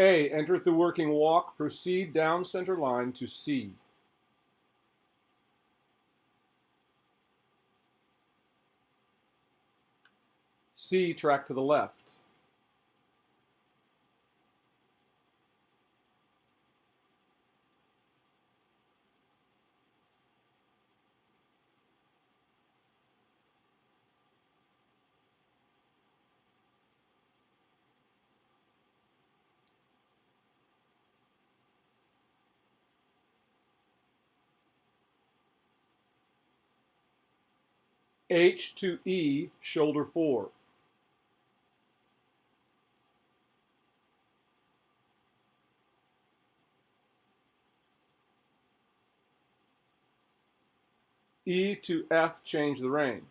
A. Enter the working walk. Proceed down center line to C. C. Track to the left. H to E, shoulder 4. E to F, change the rein.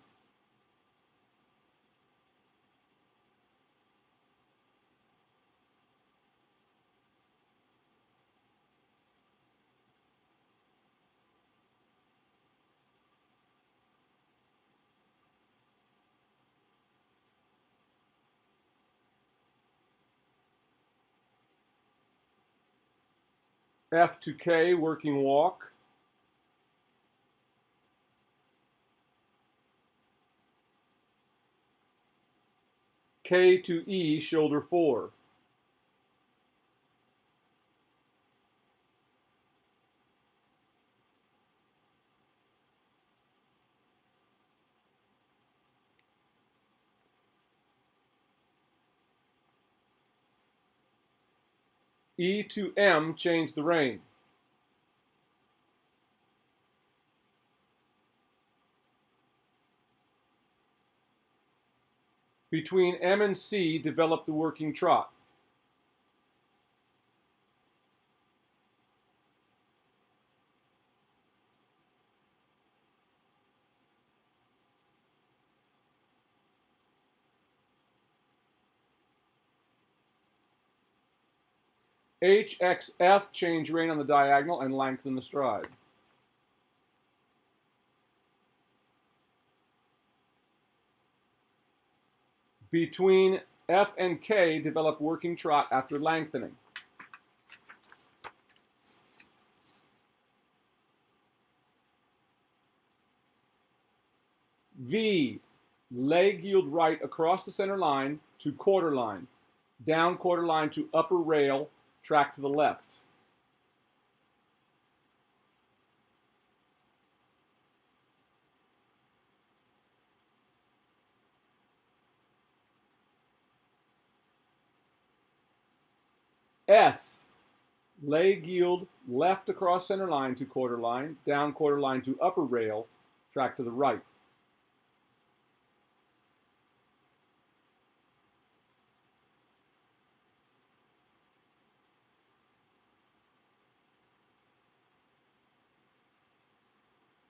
F to K, working walk. K to E, shoulder 4. E to M, change the rein. Between M and C, develop the working trot. H, X, F, change rein on the diagonal and lengthen the stride. Between F and K, develop working trot after lengthening. V, leg yield right across the center line to quarter line, down quarter line to upper rail, track to the left. S, leg yield left across center line to quarter line, down quarter line to upper rail, track to the right.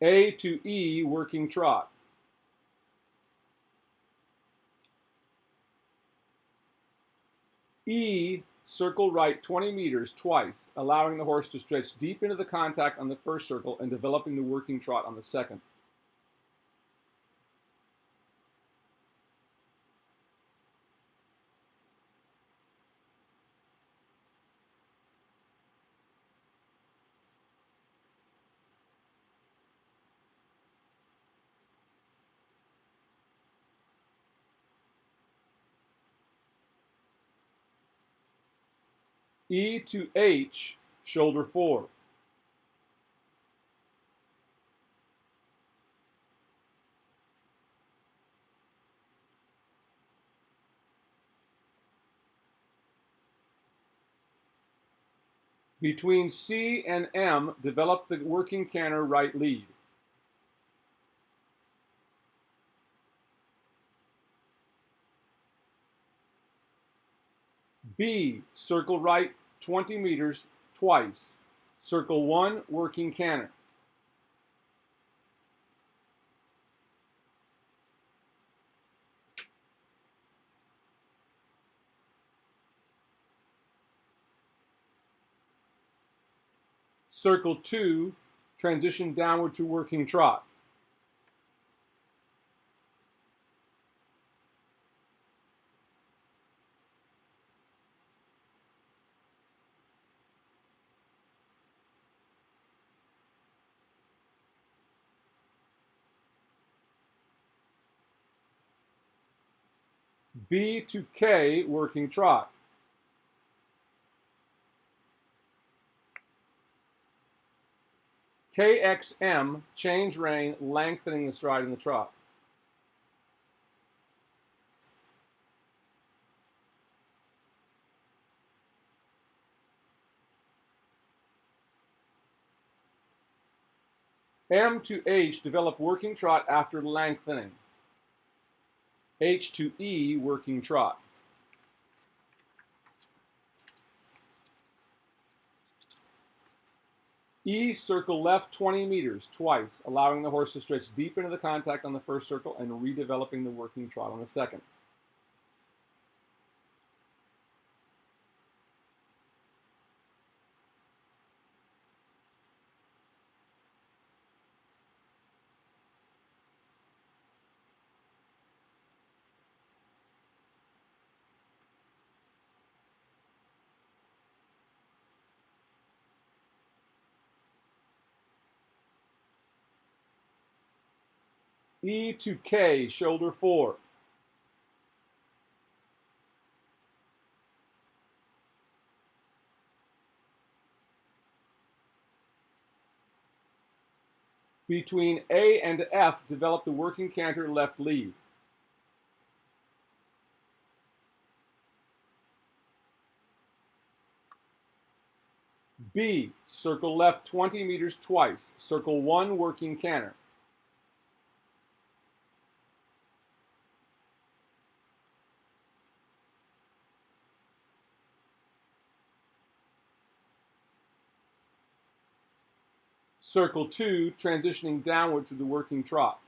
A to E, working trot. E, circle right 20 meters twice, allowing the horse to stretch deep into the contact on the first circle and developing the working trot on the second. E to H, shoulder 4. Between C and M, develop the working canter right lead. B, circle right 20 meters twice. Circle 1, working canter. Circle 2, transition downward to working trot. B to K, working trot. KXM, change rein, lengthening the stride in the trot. M to H, develop working trot after lengthening. H to E, working trot. E, circle left 20 meters twice, allowing the horse to stretch deep into the contact on the first circle and redeveloping the working trot on the second. E to K, shoulder 4. Between A and F, develop the working canter left lead. B, circle left 20 meters twice. Circle 1, working canter. Circle 2, transitioning downward to the working trot.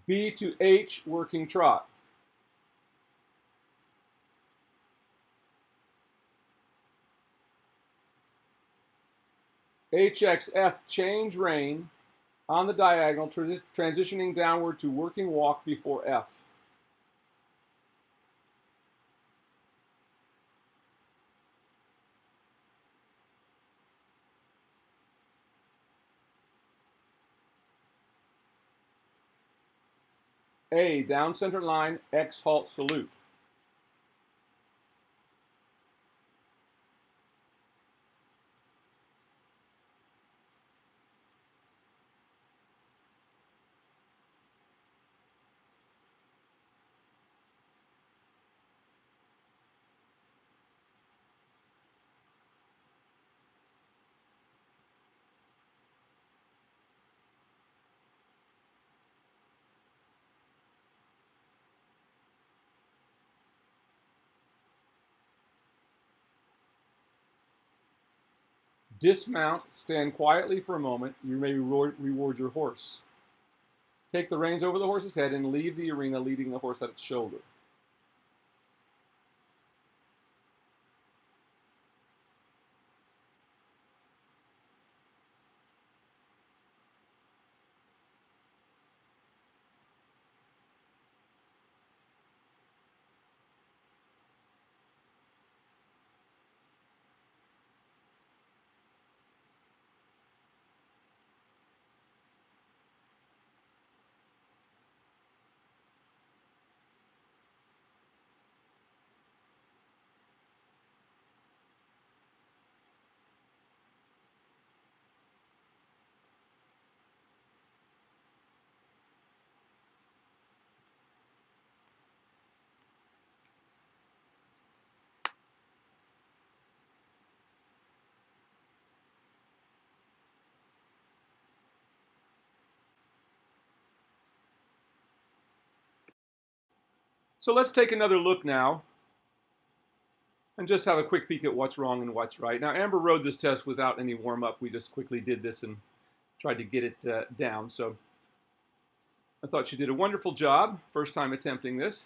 B to H, working trot. HXF, change rein on the diagonal, transitioning downward to working walk before F. A, down center line, X halt salute. Dismount, stand quietly for a moment. You may reward your horse. Take the reins over the horse's head and leave the arena leading the horse at its shoulder. So let's take another look now and just have a quick peek at what's wrong and what's right. Now, Amber rode this test without any warm-up. We just quickly did this and tried to get it down. So I thought she did a wonderful job, first time attempting this.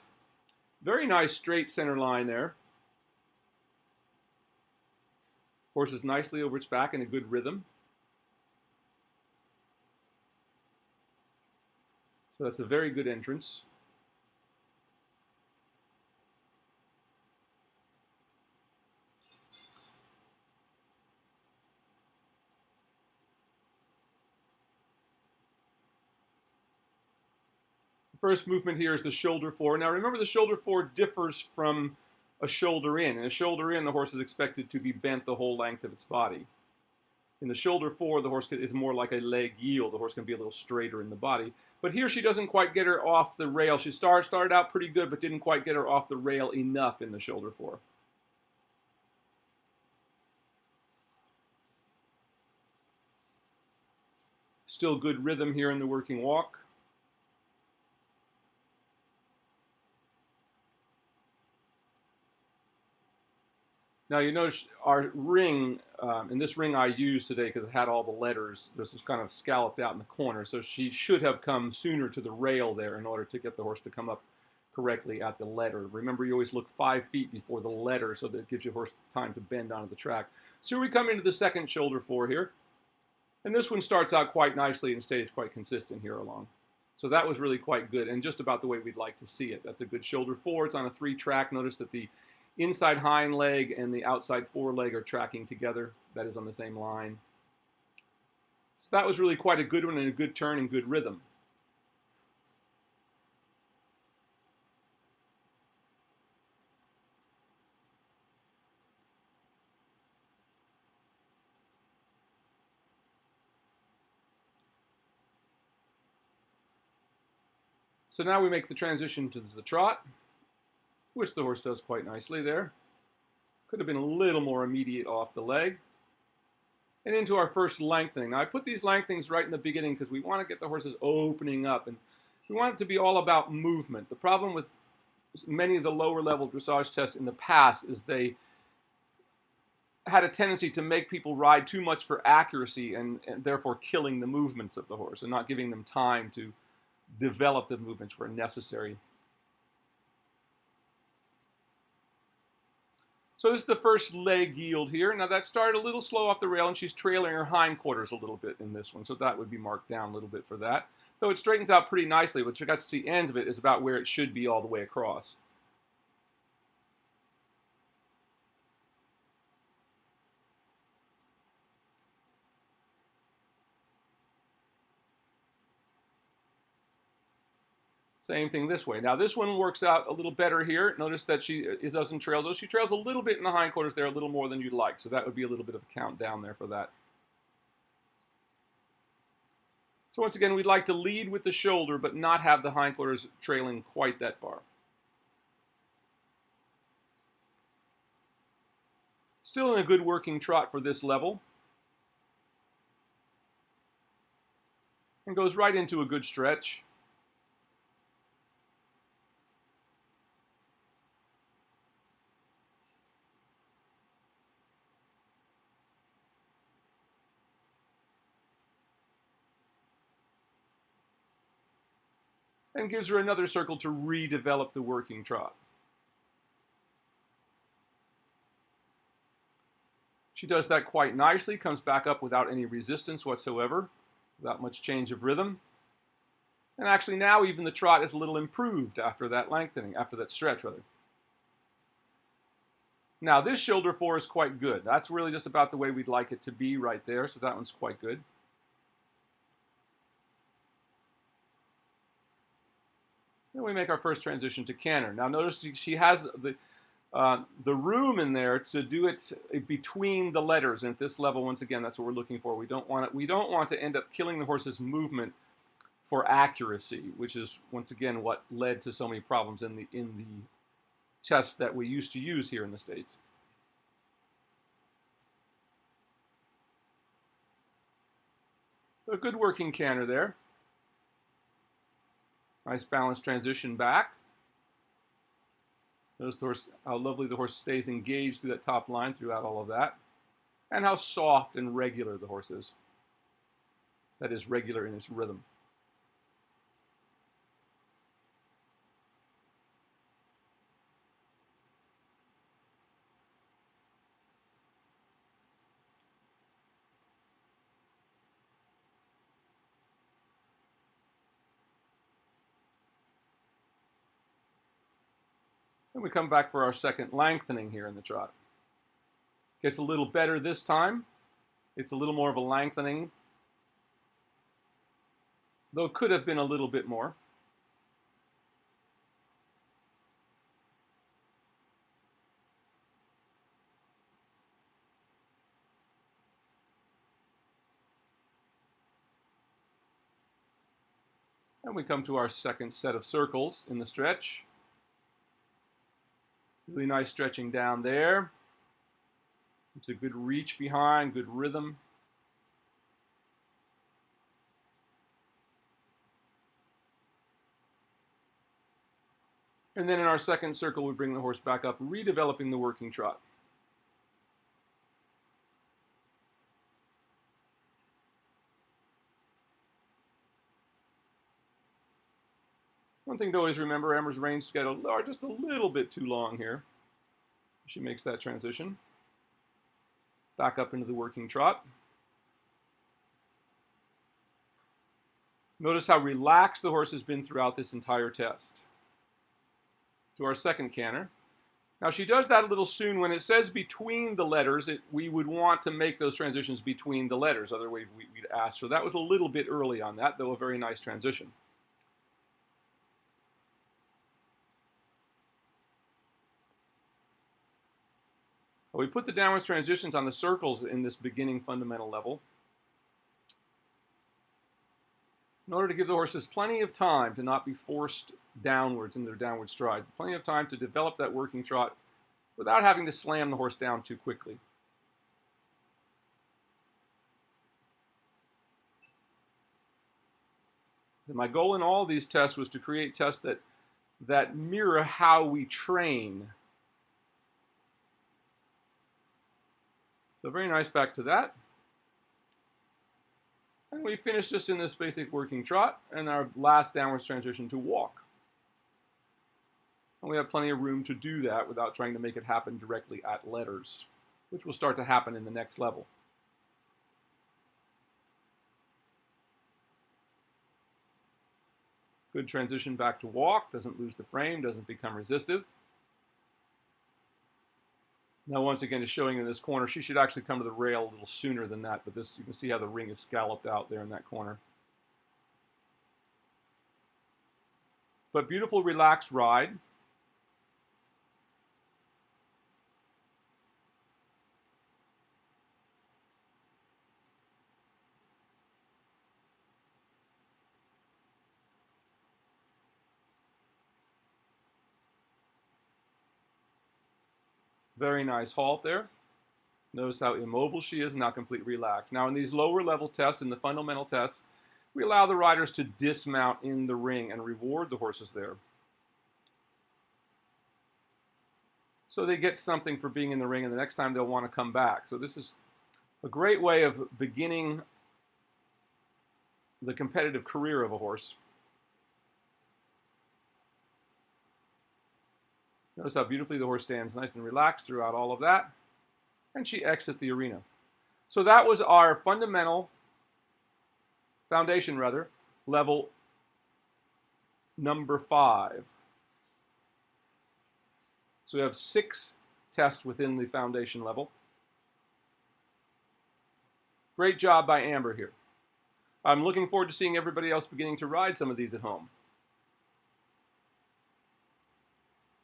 Very nice straight center line there. Horse is nicely over its back in a good rhythm. So that's a very good entrance. First movement here is the shoulder forward. Now remember, the shoulder forward differs from a shoulder in. In a shoulder in, the horse is expected to be bent the whole length of its body. In the shoulder forward, the horse is more like a leg yield. The horse can be a little straighter in the body. But here she doesn't quite get her off the rail. She started out pretty good, but didn't quite get her off the rail enough in the shoulder forward. Still good rhythm here in the working walk. Now you notice our ring, and this ring I used today because it had all the letters, this was kind of scalloped out in the corner, so she should have come sooner to the rail there in order to get the horse to come up correctly at the letter. Remember, you always look 5 feet before the letter so that it gives your horse time to bend onto the track. So we come into the second shoulder four here, and this one starts out quite nicely and stays quite consistent here along. So that was really quite good and just about the way we'd like to see it. That's a good shoulder four. It's on a 3-track. Notice that the inside hind leg and the outside foreleg are tracking together. That is on the same line. So that was really quite a good one and a good turn and good rhythm. So now we make the transition to the trot, which the horse does quite nicely there. Could have been a little more immediate off the leg. And into our first lengthening. Now I put these lengthenings right in the beginning because we want to get the horses opening up, and we want it to be all about movement. The problem with many of the lower level dressage tests in the past is they had a tendency to make people ride too much for accuracy and therefore killing the movements of the horse and not giving them time to develop the movements where necessary. So this is the first leg yield here. Now that started a little slow off the rail, and she's trailing her hindquarters a little bit in this one, so that would be marked down a little bit for that. Though it straightens out pretty nicely, but you got to see the end of it is about where it should be all the way across. Same thing this way. Now this one works out a little better here. Notice that she doesn't trail those. She trails a little bit in the hindquarters there, a little more than you'd like. So that would be a little bit of a count down there for that. So once again, we'd like to lead with the shoulder, but not have the hindquarters trailing quite that far. Still in a good working trot for this level. And goes right into a good stretch. And gives her another circle to redevelop the working trot. She does that quite nicely, comes back up without any resistance whatsoever, without much change of rhythm. And actually now even the trot is a little improved after that lengthening, after that stretch rather. Now this shoulder four is quite good. That's really just about the way we'd like it to be right there, so that one's quite good. Then we make our first transition to canter. Now notice she has the room in there to do it between the letters, and at this level, once again, that's what we're looking for. We don't want to end up killing the horse's movement for accuracy, which is once again what led to so many problems in the tests that we used to use here in the States. A good working canter there. Nice balanced transition back. Notice the horse, how lovely the horse stays engaged through that top line throughout all of that. And how soft and regular the horse is. That is, regular in its rhythm. Then we come back for our second lengthening here in the trot. Gets a little better this time. It's a little more of a lengthening, though it could have been a little bit more. And we come to our second set of circles in the stretch. Really nice stretching down there. It's a good reach behind, good rhythm. And then in our second circle, we bring the horse back up, redeveloping the working trot. One thing to always remember, Amber's reins get just a little bit too long here. She makes that transition. Back up into the working trot. Notice how relaxed the horse has been throughout this entire test. To our second canter. Now she does that a little soon. When it says between the letters, we would want to make those transitions between the letters. Otherwise we'd ask. So that was a little bit early on that, though a very nice transition. We put the downwards transitions on the circles in this beginning fundamental level in order to give the horses plenty of time to not be forced downwards in their downward stride. Plenty of time to develop that working trot without having to slam the horse down too quickly. And my goal in all these tests was to create tests that mirror how we train. So very nice back to that. And we finish just in this basic working trot and our last downwards transition to walk. And we have plenty of room to do that without trying to make it happen directly at letters, which will start to happen in the next level. Good transition back to walk, doesn't lose the frame, doesn't become resistive. Now once again, is showing in this corner, she should actually come to the rail a little sooner than that, but this, you can see how the ring is scalloped out there in that corner. But beautiful relaxed ride. Very nice halt there. Notice how immobile she is, now completely relaxed. Now in these lower level tests, in the fundamental tests, we allow the riders to dismount in the ring and reward the horses there. So they get something for being in the ring, and the next time they'll want to come back. So this is a great way of beginning the competitive career of a horse. Notice how beautifully the horse stands nice and relaxed throughout all of that. And she exits the arena. So that was our foundation level number 5. So we have 6 tests within the foundation level. Great job by Amber here. I'm looking forward to seeing everybody else beginning to ride some of these at home.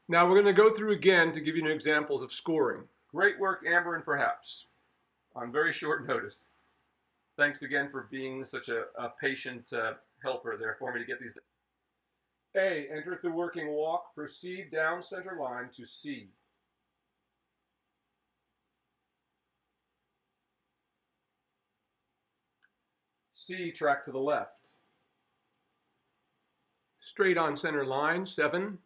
Now we're going to go through again to give you examples of scoring. Great work, Amber and Perhaps, on very short notice. Thanks again for being such a patient helper there for me to get these. A, enter the working walk, proceed down center line to C. C, track to the left. Straight on center line, 7.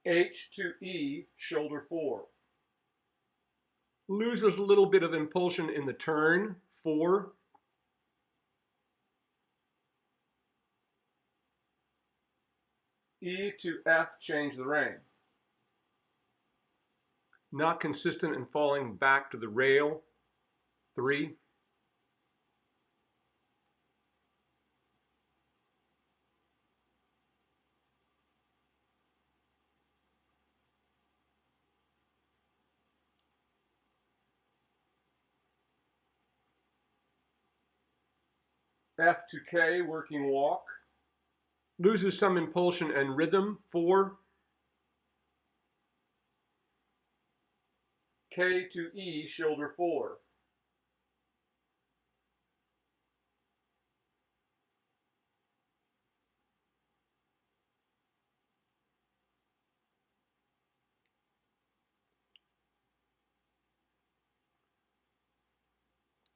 H to E, shoulder 4. Loses a little bit of impulsion in the turn, 4. E to F, change the rein. Not consistent in falling back to the rail, 3. F to K, working walk. Loses some impulsion and rhythm, 4. K to E, shoulder 4.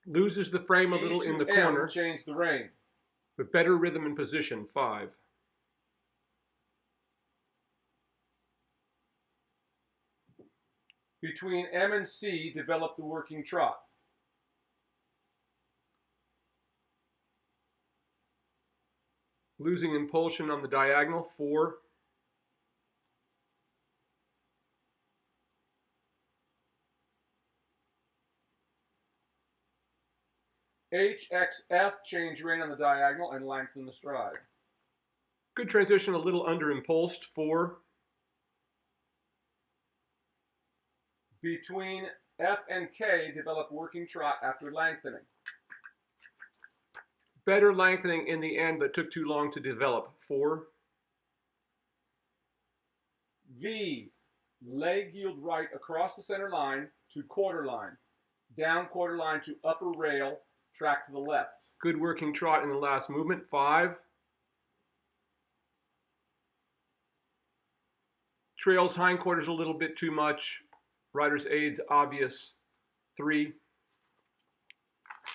Loses the frame a little in the corner. Change the rein. But better rhythm and position, 5. Between M and C, develop the working trot. Losing impulsion on the diagonal, 4. H, X, F, change rein on the diagonal and lengthen the stride. Good transition, a little under impulsed, 4. Between F and K, develop working trot after lengthening. Better lengthening in the end, but took too long to develop, 4. V, leg yield right across the center line to quarter line. Down quarter line to upper rail, track to the left. Good working trot in the last movement, 5. Trails hindquarters a little bit too much. Rider's aids obvious, 3.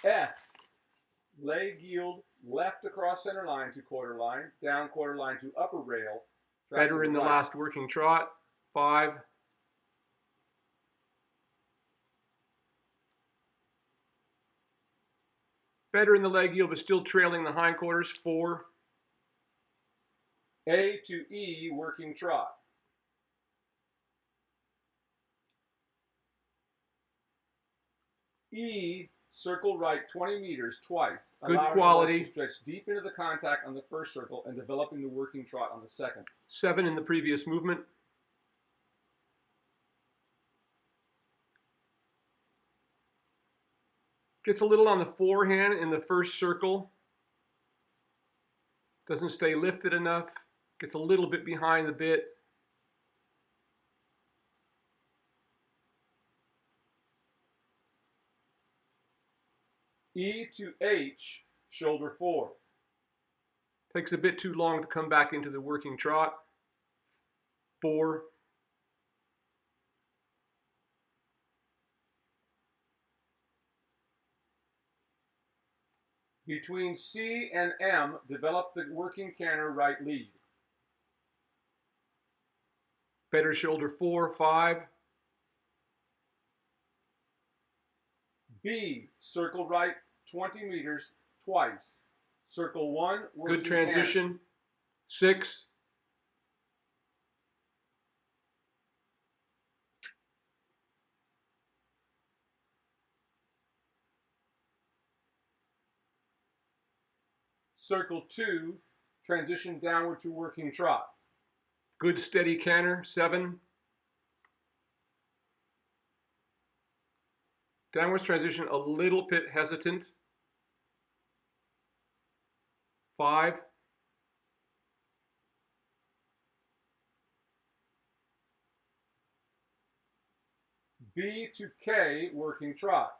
S, leg yield left across center line to quarter line, down quarter line to upper rail. Better in the last working trot, 5. Better in the leg yield, but still trailing the hindquarters, 4. A to E, working trot. E, circle right 20 meters twice. Good quality. To stretch deep into the contact on the first circle and developing the working trot on the second. 7 in the previous movement. Gets a little on the forehand in the first circle. Doesn't stay lifted enough. Gets a little bit behind the bit. E to H, shoulder 4. Takes a bit too long to come back into the working trot, 4. Between C and M, develop the working canter right lead. Better shoulder 4, 5. B, circle right 20 meters twice. Circle 1, good transition, canter. 6. Circle 2, transition downward to working trot. Good steady canter, 7. Downwards transition a little bit hesitant, 5. B to K, working trot.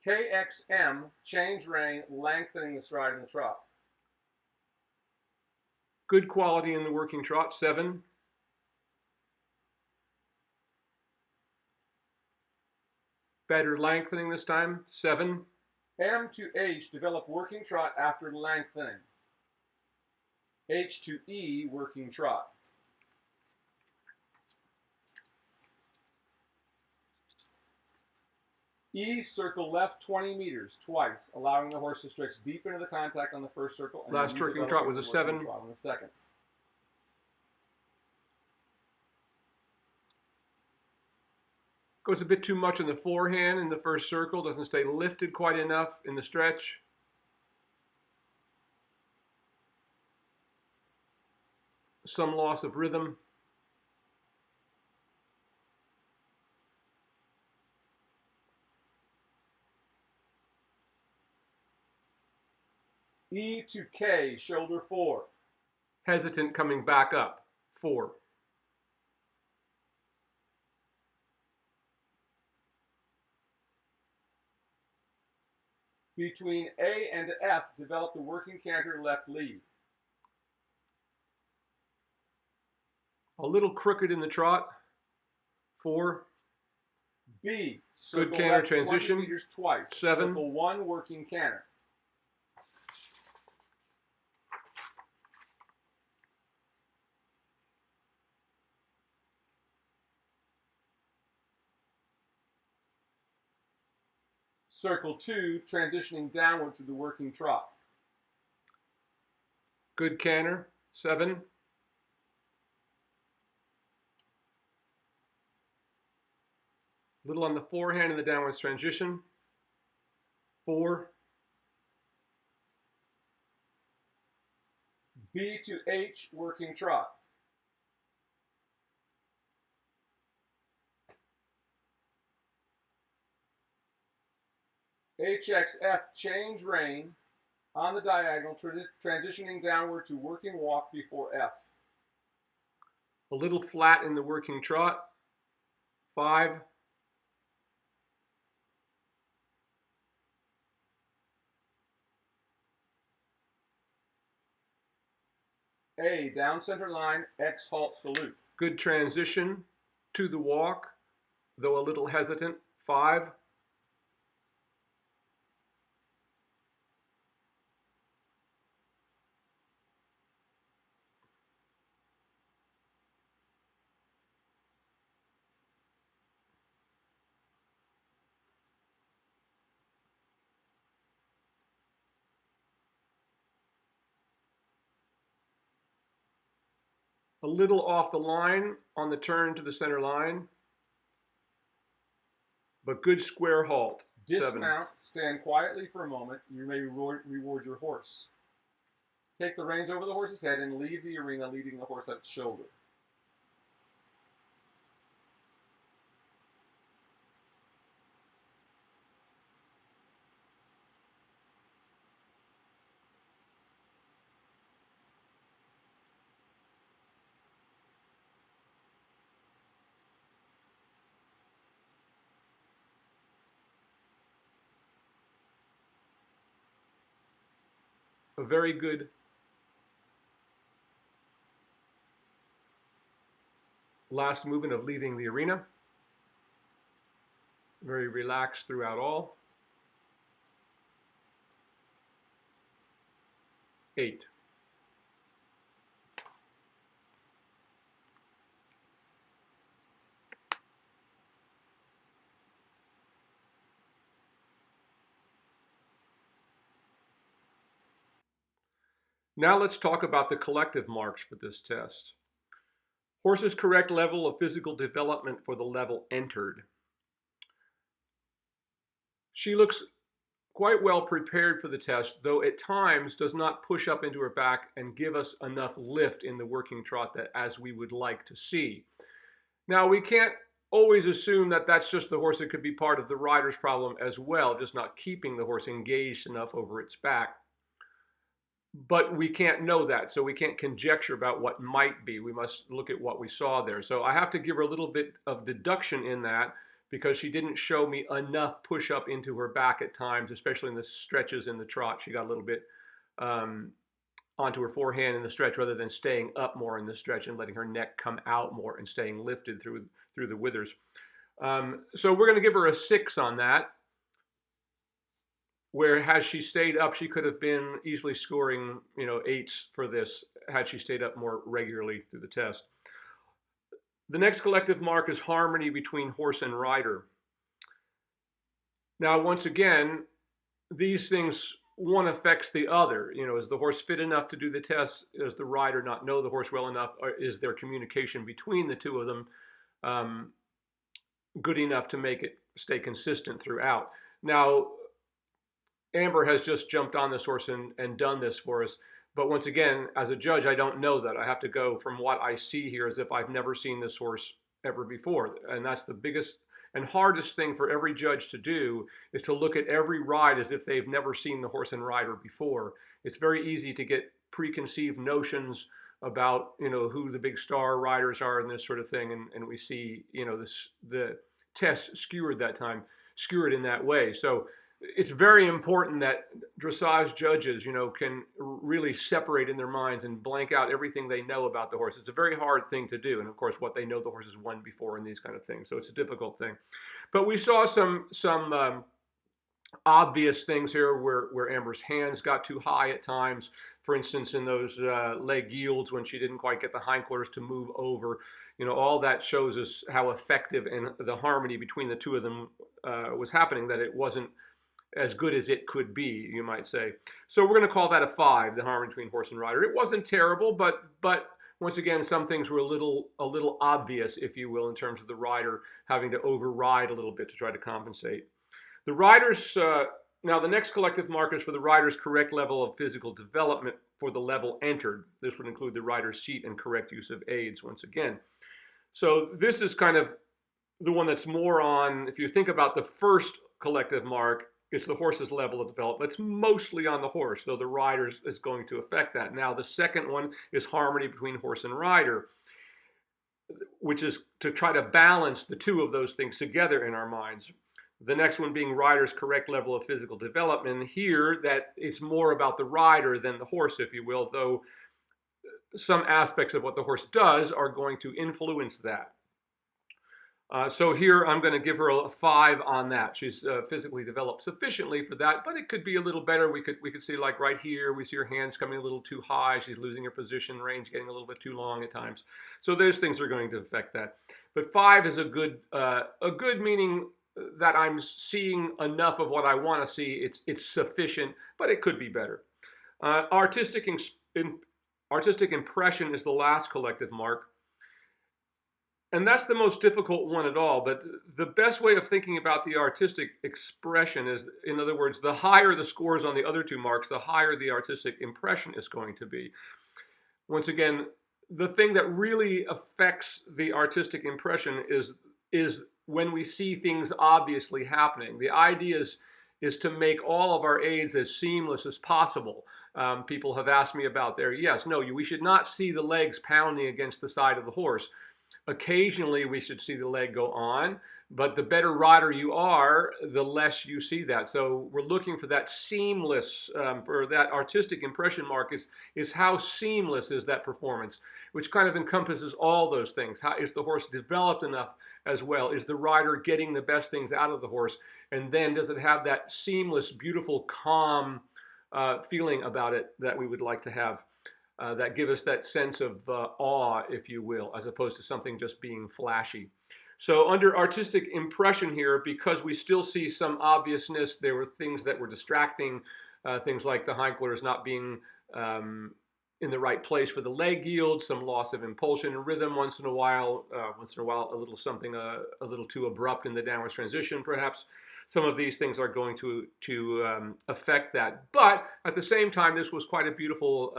KXM, change rein, lengthening the stride in the trot. Good quality in the working trot, 7. Better lengthening this time, 7. M to H, develop working trot after lengthening. H to E, working trot. E, circle left 20 meters twice, allowing the horse to stretch deep into the contact on the first circle. And last working trot was a 7. On the second. Goes a bit too much in the forehand in the first circle, doesn't stay lifted quite enough in the stretch. Some loss of rhythm. E to K, shoulder 4. Hesitant coming back up, 4. Between A and F, develop the working canter left lead. A little crooked in the trot, 4. B, good canter transition, 20 meters twice. 7. Circle 1, working canter. Circle 2, transitioning downward to the working trot. Good canter, 7. Little on the forehand in the downwards transition, 4. B to H, working trot. HXF, change rein on the diagonal, transitioning downward to working walk before F. A little flat in the working trot, 5. A, down center line, X halt salute. Good transition to the walk, though a little hesitant, 5. A little off the line on the turn to the center line, but good square halt. Dismount, 7. Stand quietly for a moment. You may reward your horse. Take the reins over the horse's head and leave the arena leading the horse at its shoulder. A very good last movement of leaving the arena. Very relaxed throughout all. 8. Now let's talk about the collective marks for this test. Horse's correct level of physical development for the level entered. She looks quite well prepared for the test, though at times does not push up into her back and give us enough lift in the working trot that as we would like to see. Now we can't always assume that that's just the horse. It could be part of the rider's problem as well, just not keeping the horse engaged enough over its back. But we can't know that, so we can't conjecture about what might be. We must look at what we saw there. So I have to give her a little bit of deduction in that because she didn't show me enough push up into her back at times, especially in the stretches in the trot. She got a little bit onto her forehand in the stretch rather than staying up more in the stretch and letting her neck come out more and staying lifted through the withers. So we're going to give her a 6 on that. Where had she stayed up, she could have been easily scoring, 8s for this had she stayed up more regularly through the test. The next collective mark is harmony between horse and rider. Now, once again, these things, one affects the other. Is the horse fit enough to do the test? Does the rider not know the horse well enough? Or is there communication between the two of them good enough to make it stay consistent throughout? Now, Amber has just jumped on this horse and done this for us. But once again, as a judge, I don't know that. I have to go from what I see here as if I've never seen this horse ever before. And that's the biggest, and hardest thing for every judge to do is to look at every ride as if they've never seen the horse and rider before. It's very easy to get preconceived notions about, who the big star riders are and this sort of thing, and we see, the test skewed in that way. So it's very important that dressage judges, can really separate in their minds and blank out everything they know about the horse. It's a very hard thing to do, and of course, what they know the horse has won before and these kind of things. So it's a difficult thing. But we saw some obvious things here where Amber's hands got too high at times. For instance, in those leg yields when she didn't quite get the hindquarters to move over. All that shows us how effective and the harmony between the two of them was happening, that it wasn't as good as it could be, you might say. So we're going to call that a 5, the harmony between horse and rider. It wasn't terrible, but once again, some things were a little obvious, if you will, in terms of the rider having to override a little bit to try to compensate. The riders, now the next collective mark is for the rider's correct level of physical development for the level entered. This would include the rider's seat and correct use of aids, once again. So this is kind of the one that's more on, if you think about the first collective mark, it's the horse's level of development. It's mostly on the horse, though the rider is going to affect that. Now, the second one is harmony between horse and rider, which is to try to balance the two of those things together in our minds. The next one being rider's correct level of physical development. Here, that it's more about the rider than the horse, if you will, though some aspects of what the horse does are going to influence that. So here I'm going to give her a 5 on that. She's physically developed sufficiently for that, but it could be a little better. We could see, like right here, we see her hands coming a little too high. She's losing her position range, getting a little bit too long at times. So those things are going to affect that. But 5 is a good meaning that I'm seeing enough of what I want to see. It's sufficient, but it could be better. Artistic impression is the last collective mark. And that's the most difficult one at all. But the best way of thinking about the artistic expression is, in other words, the higher the scores on the other two marks, the higher the artistic impression is going to be. Once again, the thing that really affects the artistic impression is when we see things obviously happening. The idea is to make all of our aids as seamless as possible. People have asked me about there. Yes, no, we should not see the legs pounding against the side of the horse. Occasionally, we should see the leg go on, but the better rider you are, the less you see that. So we're looking for that seamless, for that artistic impression mark is how seamless is that performance, which kind of encompasses all those things. How is the horse developed enough as well? Is the rider getting the best things out of the horse? And then does it have that seamless, beautiful, calm feeling about it that we would like to have? That give us that sense of awe, if you will, as opposed to something just being flashy. So under artistic impression here, because we still see some obviousness, there were things that were distracting, things like the hindquarters not being in the right place for the leg yield, some loss of impulsion and rhythm once in a while, a little something a little too abrupt in the downwards transition, perhaps. Some of these things are going to affect that. But at the same time, this was quite a beautiful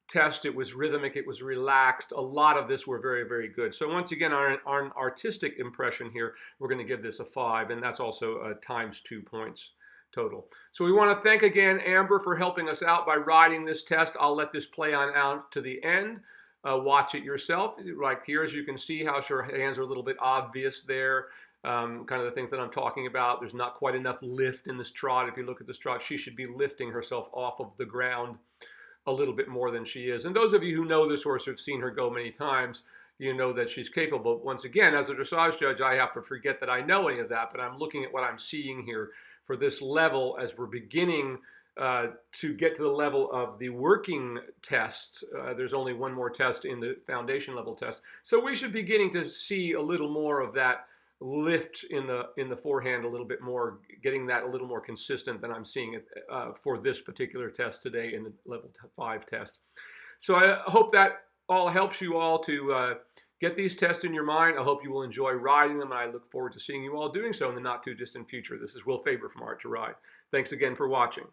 test. It was rhythmic, it was relaxed. A lot of this were very, very good. So once again, our artistic impression here, we're going to give this a 5, and that's also times 2 points total. So we want to thank again Amber for helping us out by riding this test. I'll let this play on out to the end. Watch it yourself. Like here, as you can see how her hands are a little bit obvious there. Kind of the things that I'm talking about. There's not quite enough lift in this trot. If you look at this trot, she should be lifting herself off of the ground a little bit more than she is. And those of you who know this horse or have seen her go many times, you know that she's capable. Once again, as a dressage judge, I have to forget that I know any of that, but I'm looking at what I'm seeing here for this level as we're beginning to get to the level of the working tests. There's only one more test in the foundation level test. So we should be beginning to see a little more of that lift in the forehand a little bit more, getting that a little more consistent than I'm seeing it for this particular test today in the level 5 test. So I hope that all helps you all to get these tests in your mind. I hope you will enjoy riding them, and I look forward to seeing you all doing so in the not too distant future. This is Will Faber from Art to Ride. Thanks again for watching.